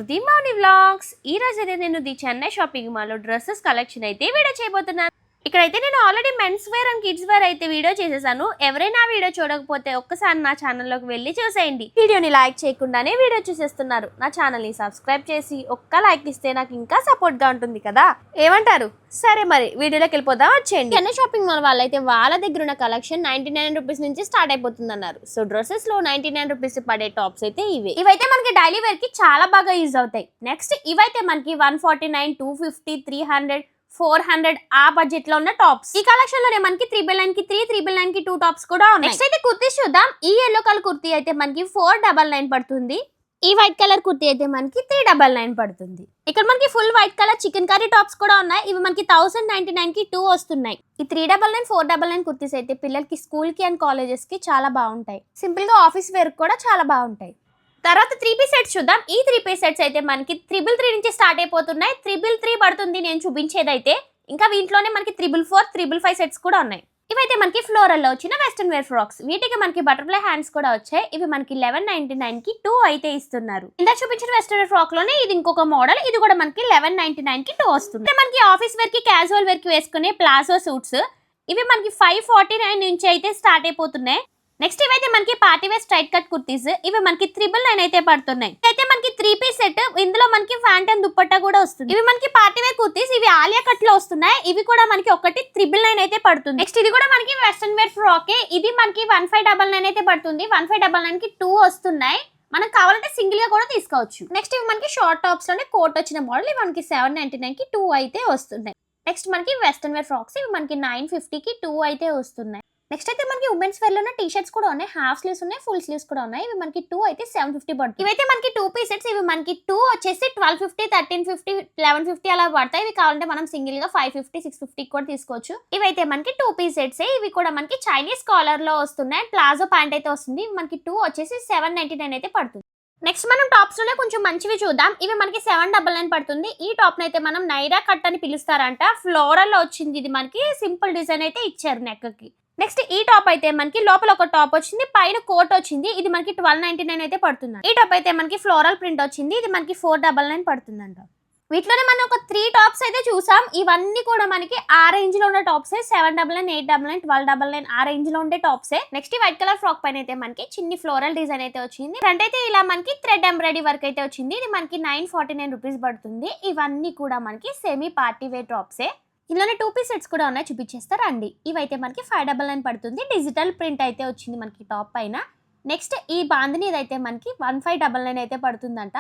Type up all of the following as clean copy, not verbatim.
To the Mouni vlogs. ఈ రోజు అయితే నేను ది చెన్నై షాపింగ్ మాల్ లో డ్రెస్సెస్ కలెక్షన్ అయితే వీడియో చేయబోతున్నాను. ఇక్కడైతే నేను already men's wear and kids wear అయితే వీడియో చేసేసాను. ఎవరైనా వీడియో చూడకపోతే ఒక్కసారి నా ఛానల్లోకి వెళ్ళి చూసేయండి. వీడియోని లైక్ చేయకుండానే వీడియో చూసేస్తున్నారు. నా ఛానల్ని సబ్స్క్రైబ్ చేసి ఒక్క లైక్ ఇస్తే నాకు ఇంకా సపోర్ట్గా ఉంటుంది కదా, ఏమంటారు? సరే మరి వీడియోలోకి వెళ్ళిపోదాం, వచ్చేయండి. చెన్నై షాపింగ్ మాల్ వాళ్ళైతే వాళ్ళ దగ్గర ఉన్న కలెక్షన్ 99 రూపీస్ నుంచి స్టార్ట్ అయిపోతుంది అన్నారు. సో డ్రెస్సెస్ లో 99 రూపీస్ పడే టాప్స్ అయితే ఇవైతే మనకి డైలీ వేర్ కి చాలా బాగా యూజ్ అవుతాయి. నెక్స్ట్ ఇవైతే మనకి 149, 250, 300, 400 ఆ బడ్జెట్ లో ఉన్న టాప్స్. ఈ కలెక్షన్ లోనే మనకి 399 కి 3, 399 కి 2 టాప్స్ కూడా ఉన్నాయి. నెక్స్ట్ అయితే కుర్తీస్ చూద్దాం. ఈ ఎల్లో కలర్ కుర్తీ అయితే మనకి 499 పడుతుంది. ఈ వైట్ కలర్ కుర్తీ అయితే మనకి 399 పడుతుంది. ఇక్కడ మనకి full white colour chicken curry tops కూడా ఉన్నాయి. ఇవి మనకి 1099 కి 2 వస్తున్నాయి. ఈ 399, 499 కుర్తీస్ అయితే పిల్లలకి స్కూల్ కి అండ్ కాలేజెస్ కి చాలా బాగుంటాయి. సింపుల్ గా ఆఫీస్ వేర్ కూడా చాలా బాగుంటాయి. తర్వాత 3 పీస్ సెట్స్ చూద్దాం. ఈ 3 పీస్ సెట్స్ అయితే మనకి 333 నుంచి స్టార్ట్ అయిపోతున్నాయి. 333 పడుతుంది నేను చూపించేదైతే. ఇంకా వీటిలోనే మనకి 444, 555 సెట్స్ కూడా ఉన్నాయి. ఇవైతే మనకి ఫ్లోరల్ లో వచ్చిన వెస్టర్న్ వేర్ ఫ్రాక్స్. వీటికి మనకి బటర్ఫ్లై హ్యాండ్స్ కూడా వచ్చాయి. ఇవి మనకి 1199 కి 2 అయితే ఇస్తున్నారు. ఇందాక చూపించిన వెస్టర్న్ వేర్ ఫ్రాక్ లోనే ఇది ఇంకొక మోడల్. ఇది కూడా మనకి 1199 కి 2 వస్తుంది. మనకి ఆఫీస్ వేర్ కి క్యాజువల్ వేర్ కి వేసుకునే ప్లాజో సూట్స్. ఇవి మనకి 549 నుంచి అయితే స్టార్ట్ అయిపోతున్నాయి. నెక్స్ట్ ఇవైతే మనకి party wear straight cut kurtis. ఇవి మనకి 999 అయితే పడుతున్నాయి. అయితే మనకి 3 పీస్ సెట్. ఇందులో మనకి ఫ్యాంట్ అండ్ దుప్పట్టా కూడా వస్తుంది. ఇవి మనకి పార్టీ వేర్ కుర్తీస్. ఇవి ఆలియా కట్ లో వస్తున్నాయి. ఇవి కూడా మనకి ఒకటి 999 అయితే పడుతుంది. నెక్స్ట్ ఇది కూడా మనకి వెస్టర్న్ వేర్ ఫ్రాక్. ఇది మనకి 1599 అయితే పడుతుంది. 1599 కి 2 వస్తున్నాయి. మనకు కావాలంటే సింగిల్ గా కూడా తీసుకోవచ్చు. నెక్స్ట్ ఇవి మనకి షార్ట్ టాప్స్ లోనే కోట్ వచ్చిన మోడల్. ఇవి మనకి 799 కి 2 అయితే వస్తున్నాయి. నెక్స్ట్ మనకి వెస్టర్న్ వేర్ ఫ్రాక్స్. ఇవి మనకి 950 కి 2 అయితే వస్తున్నాయి. నెక్స్ట్ అయితే మనకి ఉమెన్స్ వేర్ లోనే టీ షర్ట్స్ కూడా ఉన్నాయి. హాఫ్ స్లీవ్స్ ఉన్నాయి, ఫుల్ స్లీవ్స్ కూడా ఉన్నాయి. ఇవి మనకి 2 అయితే 750 పడుతుంది. ఇవైతే మనకి 2 పీస్ సెట్స్. ఇవి మనకి 2 వచ్చేసి 1250, 1350, 1150 అలా పడతాయి. ఇవి కావాలంటే మనం సింగిల్ గా 550, 650 కూడా తీసుకోవచ్చు. ఇవైతే మనకి 2 పీస్ సెట్స్. ఇవి కూడా మనకి చైనీస్ కాలర్ లో వస్తున్నాయి. ప్లాజో ప్యాంట్ అయితే వస్తుంది. ఇవి మనకి 2 వచ్చేసి 799 అయితే పడుతుంది. నెక్స్ట్ మనం టాప్స్ లోనే కొంచెం మంచివి చూద్దాం. ఇవి మనకి 799 పడుతుంది. ఈ టాప్ అయితే మనం నైరా కట్ అని పిలుస్తారంట. ఫ్లోరల్ లో వచ్చింది. ఇది మనకి సింపుల్ డిజైన్ అయితే ఇచ్చారు నెక్ కి. నెక్స్ట్ ఈ టాప్ అయితే మనకి లోపల ఒక టాప్ వచ్చింది, పైన కోట్ వచ్చింది. ఇది మనకి 1299 అయితే పడుతుంది. ఈ టాప్ అయితే మనకి ఫ్లోరల్ ప్రింట్ వచ్చింది. ఇది మనకి 499 పడుతుందంట. వీటిలోనే మనం ఒక 3 టాప్స్ అయితే చూసాం. ఇవన్నీ కూడా మనకి ఆ రేంజ్ లో ఉన్న టాప్సే. 799, 899, 1299 ఆ రేంజ్ లో ఉండే టాప్సే. నెక్స్ట్ వైట్ కలర్ ఫ్రాక్ పైన అయితే మనకి చిన్ని ఫ్లోరల్ డిజైన్ అయితే వచ్చింది. ఫ్రంట్ అయితే ఇలా మనకి థ్రెడ్ ఎంబ్రాయిడరీ వర్క్ అయితే వచ్చింది. ఇది మనకి 949 రూపీస్ పడుతుంది. ఇవన్నీ కూడా మనకి సెమీ పార్టీ వేర్ టాప్సే. ఇందులోనే 2 పీస్ సెట్స్ కూడా ఉన్నాయి, చూపించేస్తారు అండి. ఇవైతే మనకి 599 పడుతుంది. డిజిటల్ ప్రింట్ అయితే వచ్చింది మనకి టాప్ పైన. నెక్స్ట్ ఈ బాందిని అయితే మనకి 1599 అయితే పడుతుందంట.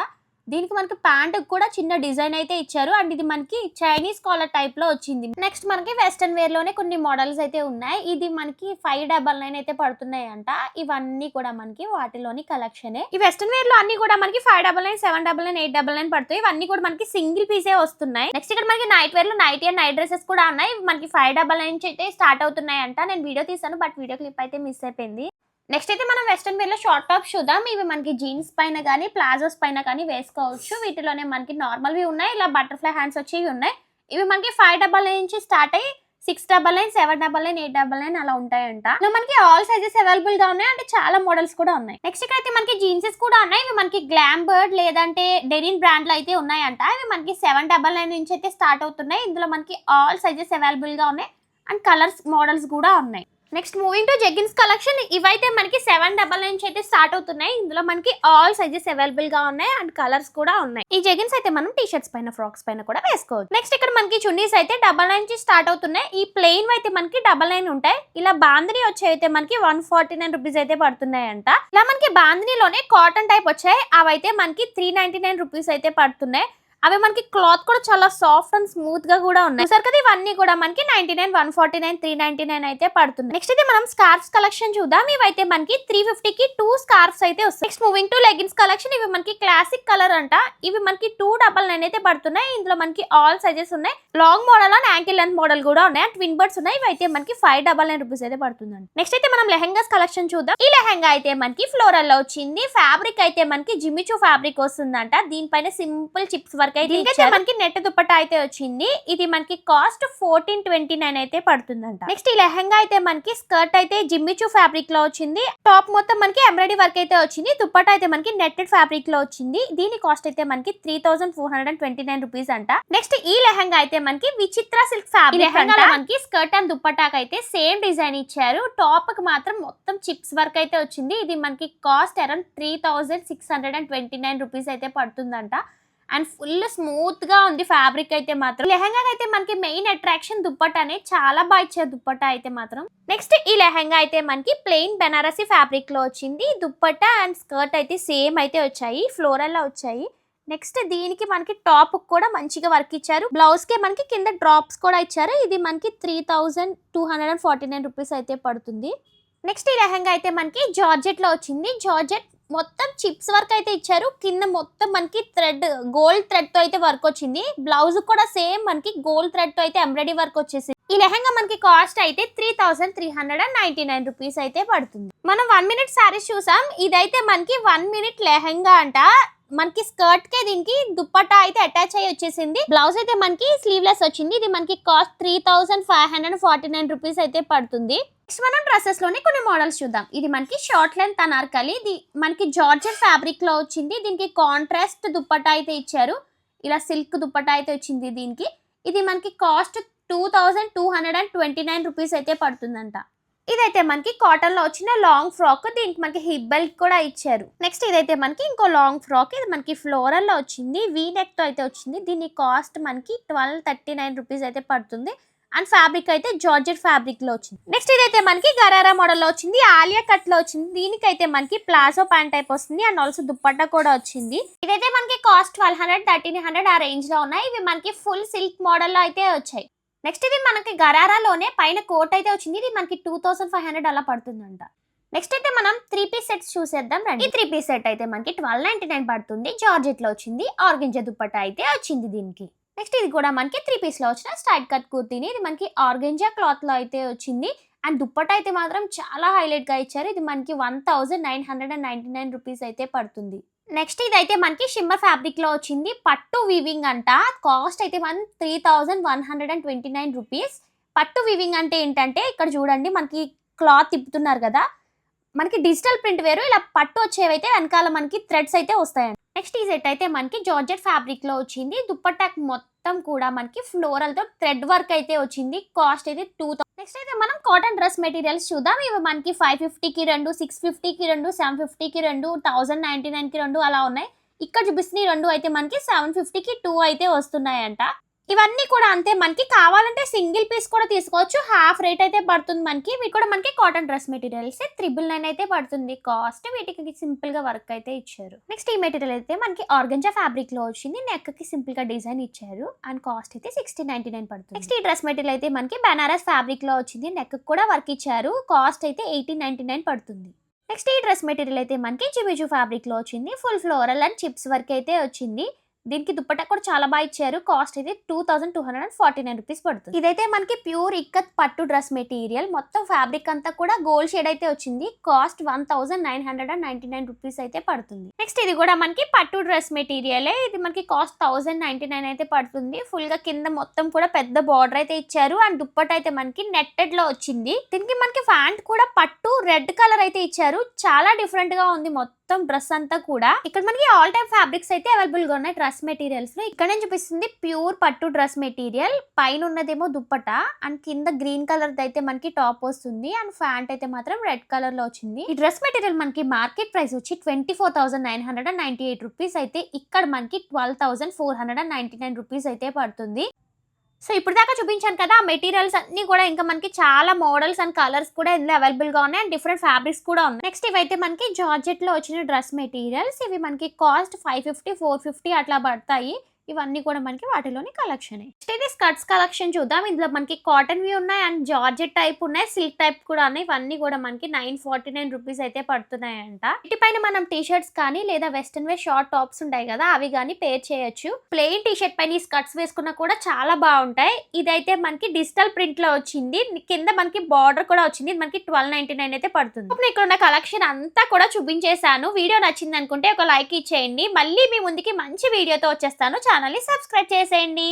దీనికి మనకి ప్యాంట్ కూడా చిన్న డిజైన్ అయితే ఇచ్చారు. అండ్ ఇది మనకి చైనీస్ కాలర్ టైప్ లో వచ్చింది. నెక్స్ట్ మనకి వెస్టర్న్ వేర్ లోనే కొన్ని మోడల్స్ అయితే ఉన్నాయి. ఇది మనకి 599 అయితే పడుతున్నాయి అంట. ఇవన్నీ కూడా మనకి వాటిలోని కలెక్షన్. ఈ వెస్టర్న్ వేర్ లో అన్ని కూడా మనకి 599, 799, 899 పడుతాయి. ఇవన్నీ కూడా మనకి సింగిల్ పీసే వస్తున్నాయి. నెక్స్ట్ ఇక్కడ మనకి నైట్ వేర్ లో నైట్ అండ్ నైట్ డ్రెస్సెస్ కూడా ఉన్నాయి. మనకి 599 నుంచి అయితే స్టార్ట్ అవుతున్నాయి అంట. నేను వీడియో తీసాను, బట్ వీడియో క్లిప్ అయితే మిస్ అయిపోయింది. నెక్స్ట్ అయితే మనం వెస్టర్న్ వేర్ లో షార్ట్ టాప్ చూద్దాం. ఇవి మనకి జీన్స్ పైన కానీ ప్లాజోస్ పైన కానీ వేసుకోవచ్చు. వీటిలోనే మనకి నార్మల్వి ఉన్నాయి, ఇలా బటర్ఫ్లై హ్యాండ్స్ వచ్చేవి ఉన్నాయి. ఇవి మనకి 599 నుంచి స్టార్ట్ అయ్యి 699, 799, 899 అలా ఉంటాయంట. మనకి ఆల్ సైజెస్ అవైలబుల్ గా ఉన్నాయి. అంటే చాలా మోడల్స్ కూడా ఉన్నాయి. నెక్స్ట్ ఇక్కడ అయితే మనకి జీన్సెస్ కూడా ఉన్నాయి. ఇవి మనకి గ్లామ్ బర్డ్ లేదంటే డెనిన్ బ్రాండ్ లో అయితే ఉన్నాయంట. ఇవి మనకి 799 నుంచి అయితే స్టార్ట్ అవుతున్నాయి. ఇందులో మనకి ఆల్ సైజెస్ అవైలబుల్ గా ఉన్నాయి అండ్ కలర్స్ మోడల్స్ కూడా ఉన్నాయి. Next moving to jeggings collection. ఇవైతే మనకి 799 నుంచి అయితే స్టార్ట్ అవుతున్నాయి. ఇందులో మనకి ఆల్ సైజెస్ అవైలబుల్ గా ఉన్నాయి అండ్ కలర్స్ కూడా ఉన్నాయి. ఈ జెగిన్స్ అయితే మనం టీ షర్ట్స్ పైన, ఫ్రాక్స్ పైన కూడా వేసుకోవచ్చు. నెక్స్ట్ ఇక్కడ మనకి చున్నీస్ అయితే 99 నుంచి స్టార్ట్ అవుతున్నాయి. ఈ ప్లెయిన్ అయితే మనకి 99 ఉంటాయి. ఇలా బాందిని వచ్చే అయితే మనకి 149 రూపీస్ అయితే పడుతున్నాయి అంట. ఇలా మనకి బాందినిలోనే కాటన్ టైప్ వచ్చాయి. అవైతే మనకి 399 రూపీస్ అయితే పడుతున్నాయి. అవి మనకి క్లాత్ కూడా చాలా సాఫ్ట్ అండ్ స్మూత్ గా కూడా ఉన్నాయి. సరే కదా, ఇవన్నీ కూడా మనకి 99, 149, 399 అయితే పడుతుంది. నెక్స్ట్ అయితే మనం స్కార్ఫ్స్ కలెక్షన్ చూద్దాం. ఇవైతే మనకి 350 కి 2 స్కార్ఫ్స్ అయితే వస్తాయి. Next moving to leggings collection. ఇవి మనకి క్లాసిక్ కలర్ అంట. ఇవి మనకి 299 అయితే పడుతున్నాయి. ఇందులో మనకి ఆల్ సైజెస్ ఉన్నాయి. Long model and ankle length model కూడా ఉన్నాయి. ట్విన్ బర్డ్స్ ఉన్నాయి. ఇవైతే మనకి 599 రూపీస్ అయితే పడుతుంది. నెక్స్ట్ అయితే మనం లెహెంగాస్ కలెక్షన్ చూద్దాం. ఈ లెహెంగా అయితే మనకి ఫ్లోరల్ లో వచ్చింది. ఫ్యాబ్రిక్ అయితే మనకి జిమిచూ ఫ్యాబ్రిక్ వస్తుందంట. దీనిపైన సింపుల్ చిప్స్ వర్క్ వరకు అయితే మనకి నెట్ దుపట్టా అయితే వచ్చింది. ఇది మనకి కాస్ట్ 1429 అయితే పడుతుందంట. నెక్స్ట్ ఈ లెహంగా అయితే మనకి స్కర్ట్ అయితే జిమ్మిచూ ఫ్యాబ్రిక్ లో వచ్చింది. టాప్ మొత్తం మనకి ఎంబ్రాయిడరీ వర్క్ అయితే వచ్చింది. దుపట్టా అయితే మనకి నెట్టెడ్ ఫ్యాబ్రిక్ లో వచ్చింది. దీని కాస్ట్ అయితే మనకి 3429 రూపీస్ అంట. నెక్స్ట్ ఈ లెహంగా అయితే మనకి విచిత్ర సిల్క్ ఫ్యాబ్రిక్ అంట. మనకి స్కర్ట్ అండ్ దుపట్టాకి అయితే సేమ్ డిజైన్ ఇచ్చారు. టాప్ కి మాత్రం మొత్తం చిప్స్ వర్క్ అయితే వచ్చింది. ఇది మనకి కాస్ట్ అరౌండ్ 3629 రూపీస్ అయితే పడుతుందంట. అండ్ ఫుల్ స్మూత్ గా ఉంది ఫ్యాబ్రిక్ అయితే మాత్రం. లెహంగా అయితే మనకి మెయిన్ అట్రాక్షన్ దుపట్టానే, చాలా బాగా ఇచ్చారు దుపట్టా అయితే మాత్రం. నెక్స్ట్ ఈ లెహంగా అయితే మనకి ప్లెయిన్ బెనారసీ ఫ్యాబ్రిక్ లో వచ్చింది. దుపట్టా అండ్ స్కర్ట్ అయితే సేమ్ అయితే వచ్చాయి, ఫ్లోరల్ లో వచ్చాయి. నెక్స్ట్ దీనికి మనకి టాప్ కూడా మంచిగా వర్క్ ఇచ్చారు. బ్లౌజ్ కి మనకి కింద డ్రాప్స్ కూడా ఇచ్చారు. ఇది మనకి 3249 రూపీస్ అయితే పడుతుంది. నెక్స్ట్ ఈ లెహంగా అయితే మనకి జార్జెట్ లో వచ్చింది. జార్జెట్ మొత్తం చిప్స్ వర్క్ అయితే ఇచ్చారు. కింద మొత్తం మనకి థ్రెడ్, గోల్డ్ థ్రెడ్ తో అయితే వర్క్ వచ్చింది. బ్లౌజ్ కూడా సేమ్ మనకి గోల్డ్ థ్రెడ్ తో అయితే ఎంబ్రాయిడరీ వర్క్ వచ్చేసింది. ఈ లెహంగా మనకి కాస్ట్ అయితే 3399 రూపీస్ అయితే పడుతుంది. మనం 1 మినిట్ సారీస్ చూసాం. ఇదైతే మనకి 1 మినిట్ లెహంగా అంట. మనకి స్కర్ట్ కే దీనికి దుపట్టా అయితే అటాచ్ అయ్యి వచ్చేసింది. బ్లౌజ్ అయితే మనకి స్లీవ్లెస్ వచ్చింది. ఇది మనకి కాస్ట్ 3549 రూపీస్ అయితే పడుతుంది. నెక్స్ట్ మనం డ్రెస్సెస్ లోనే కొన్ని మోడల్స్ చూద్దాం. ఇది మనకి షార్ట్ లెంత్ అనార్కలి. ఇది మనకి జార్జెట్ ఫ్యాబ్రిక్ లో వచ్చింది. దీనికి కాంట్రాస్ట్ దుపట్టా అయితే ఇచ్చారు. ఇలా సిల్క్ దుపట్టా అయితే వచ్చింది దీనికి. ఇది మనకి కాస్ట్ 2229 రూపీస్ అయితే పడుతుందంట. ఇదైతే మనకి కాటన్ లో వచ్చిన లాంగ్ ఫ్రాక్. దీనికి మనకి హిప్ బెల్ట్ కూడా ఇచ్చారు. నెక్స్ట్ ఇదైతే మనకి ఇంకో లాంగ్ ఫ్రాక్. ఇది మనకి ఫ్లోరల్ లో వచ్చింది, వీ నెక్ తో అయితే వచ్చింది. దీని కాస్ట్ మనకి 1239 రూపీస్ అయితే పడుతుంది. అండ్ ఫ్యాబ్రిక్ అయితే జార్జెట్ ఫ్యాబ్రిక్ లో వచ్చింది. నెక్స్ట్ ఇదైతే మనకి గరారా మోడల్ లో వచ్చింది, ఆలియా కట్ లో వచ్చింది. దీనికైతే మనకి ప్లాజో ప్యాంట్ టైప్ వస్తుంది అండ్ ఆల్సో దుపట్టా కూడా వచ్చింది. ఇదైతే మనకి కాస్ట్ 1200, 1300 ఆ రేంజ్ లో ఉన్నాయి. ఇవి మనకి ఫుల్ సిల్క్ మోడల్ లో అయితే వచ్చాయి. నెక్స్ట్ ఇది మనకి గరారాలోనే పైన కోట్ అయితే వచ్చింది. ఇది మనకి 2500 అలా పడుతుందంట. నెక్స్ట్ అయితే మనం 3 పీస్ సెట్స్ చూసేద్దాం రండి. ఈ 3 పీస్ సెట్ అయితే మనకి 1299 పడుతుంది. జార్జెట్ లో వచ్చింది. ఆర్గెంజా దుపట్టా అయితే వచ్చింది దీనికి. నెక్స్ట్ ఇది కూడా మనకి 3 పీస్ లో వచ్చిన స్ట్రైట్ కట్ కుర్తీని. ఇది మనకి ఆర్గెంజా క్లాత్ లో అయితే వచ్చింది. అండ్ దుపట్టా అయితే మాత్రం చాలా హైలైట్ గా ఇచ్చారు. ఇది మనకి 1999 రూపీస్ అయితే పడుతుంది. నెక్స్ట్ ఇదైతే మనకి షిమ్మర్ ఫ్యాబ్రిక్ లో వచ్చింది. పట్టు వీవింగ్ అంట. కాస్ట్ అయితే 3129 రూపీస్. పట్టు వీవింగ్ అంటే ఏంటంటే ఇక్కడ చూడండి, మనకి క్లాత్ తిప్పుతున్నారు కదా, మనకి డిజిటల్ ప్రింట్ వేరు, ఇలా పట్టు వచ్చేవైతే వెనకాల మనకి థ్రెడ్స్ అయితే వస్తాయండి. నెక్స్ట్ ఈ సెట్ అయితే మనకి జార్జెట్ ఫ్యాబ్రిక్ లో వచ్చింది. దుపట్టాకి మొత్తం కూడా మనకి ఫ్లోరల్ తో థ్రెడ్ వర్క్ అయితే వచ్చింది. కాస్ట్ అయితే 2000. నెక్స్ట్ అయితే మనం కాటన్ డ్రెస్ మెటీరియల్స్ చూద్దాం. ఇవి మనకి 550కి 2, 650కి 2, 750కి 2, 1099కి 2 అలా ఉన్నాయి. ఇక్కడ చూపిస్తున్న 2 అయితే మనకి 750కి 2 అయితే వస్తున్నాయంట. ఇవన్నీ కూడా అంతే. మనకి కావాలంటే సింగిల్ పీస్ కూడా తీసుకోవచ్చు. హాఫ్ రేట్ అయితే పడుతుంది మనకి. ఇవి కూడా మనకి కాటన్ డ్రెస్ మెటీరియల్స్ 999 అయితే పడుతుంది కాస్ట్. వీటికి సింపుల్ గా వర్క్ అయితే ఇచ్చారు. నెక్స్ట్ ఈ మెటీరియల్ అయితే మనకి ఆర్గెంజా ఫ్యాబ్రిక్ లో వచ్చింది. నెక్ కి సింపుల్ గా డిజైన్ ఇచ్చారు అండ్ కాస్ట్ అయితే 1699 పడుతుంది. నెక్స్ట్ ఈ డ్రెస్ మెటీరియల్ అయితే మనకి బనారస్ ఫ్యాబ్రిక్ లో వచ్చింది. నెక్ కూడా వర్క్ ఇచ్చారు. కాస్ట్ అయితే 1899 పడుతుంది. నెక్స్ట్ ఈ డ్రెస్ మెటీరియల్ అయితే మనకి జిమిచూ ఫ్యాబ్రిక్ లో వచ్చింది. Full floral and chips work అయితే వచ్చింది. దీనికి దుపట్టా కూడా చాలా బాగా ఇచ్చారు. కాస్ట్ అయితే 2249 రూపీస్ పడుతుంది. ఇదైతే మనకి ప్యూర్ ఇక్కత్ పట్టు డ్రెస్ మెటీరియల్. మొత్తం ఫ్యాబ్రిక్ అంతా కూడా గోల్డ్ షేడ్ అయితే వచ్చింది. కాస్ట్ 1999 రూపీస్ అయితే పడుతుంది. నెక్స్ట్ ఇది కూడా మనకి పట్టు డ్రెస్ మెటీరియలే. ఇది మనకి కాస్ట్ 1099 అయితే పడుతుంది. ఫుల్ గా కింద మొత్తం కూడా పెద్ద బార్డర్ అయితే ఇచ్చారు అండ్ దుపట్టా అయితే మనకి నెట్టెడ్ లో వచ్చింది. దీనికి మనకి ప్యాంట్ కూడా పట్టు రెడ్ కలర్ అయితే ఇచ్చారు. చాలా డిఫరెంట్ గా ఉంది మొత్తం డ్రెస్ అంతా కూడా. ఇక్కడ మనకి ఆల్ టైప్ ఫ్యాబ్రిక్స్ అయితే అవైలబుల్ గా ఉన్నాయి డ్రెస్ మెటీరియల్స్ లో. ఇక్కడ నేను చూపిస్తుంది ప్యూర్ పట్టు డ్రెస్ మెటీరియల్. పైన ఉన్నదేమో దుపట్టా అండ్ కింద గ్రీన్ కలర్ అయితే మనకి టాప్ వస్తుంది అండ్ ప్యాంట్ అయితే మాత్రం రెడ్ కలర్ లో వచ్చింది. ఈ డ్రెస్ మెటీరియల్ మనకి మార్కెట్ ప్రైస్ వచ్చి 24,998 రూపీస్ అయితే ఇక్కడ మనకి 12,499 రూపీస్ అయితే పడుతుంది. సో ఇప్పుడు దాకా చూపించాను కదా ఆ మెటీరియల్స్ అన్ని కూడా. ఇంకా మనకి చాలా మోడల్స్ అండ్ కలర్స్ కూడా ఇందులో అవైలబుల్ గా ఉన్నాయి అండ్ డిఫరెంట్ ఫ్యాబ్రిక్స్ కూడా ఉన్నాయి. నెక్స్ట్ ఇవైతే మనకి జార్జెట్ లో వచ్చిన డ్రెస్ మెటీరియల్స్. ఇవి మనకి కాస్ట్ 550, 450 అట్లా పడతాయి. ఇవన్నీ కూడా మనకి వాటిలోని కలెక్షన్. నెక్స్ట్ అయితే స్కర్ట్స్ కలెక్షన్ చూద్దాం. ఇందులో మనకి కాటన్ వి ఉన్నాయి అండ్ జార్జెట్ టైప్ ఉన్నాయి, సిల్క్ టైప్ కూడా ఉన్నాయి. ఇవన్నీ కూడా మనకి 949 రూపీస్ అయితే పడుతున్నాయంట. వీటిపైన మనం టీ షర్ట్స్ కానీ లేదా వెస్టర్న్ వేర్ షార్ట్ టాప్స్ ఉంటాయి కదా, అవి కానీ పేర్ చేయొచ్చు. ప్లెయిన్ టీ షర్ట్ పైన ఈ స్కర్ట్స్ వేసుకున్నా కూడా చాలా బాగుంటాయి. ఇదైతే మనకి డిజిటల్ ప్రింట్ లో వచ్చింది. కింద మనకి బార్డర్ కూడా వచ్చింది. మనకి 1299 అయితే పడుతుంది. ఇప్పుడు ఇక్కడ ఉన్న కలెక్షన్ అంతా కూడా చూపించేశాను. వీడియో నచ్చింది అనుకుంటే ఒక లైక్ ఇచ్చేయండి. మళ్ళీ మీ ముందుకి మంచి వీడియోతో వచ్చేస్తాను. ఛానల్ని సబ్స్క్రైబ్ చేసేయండి.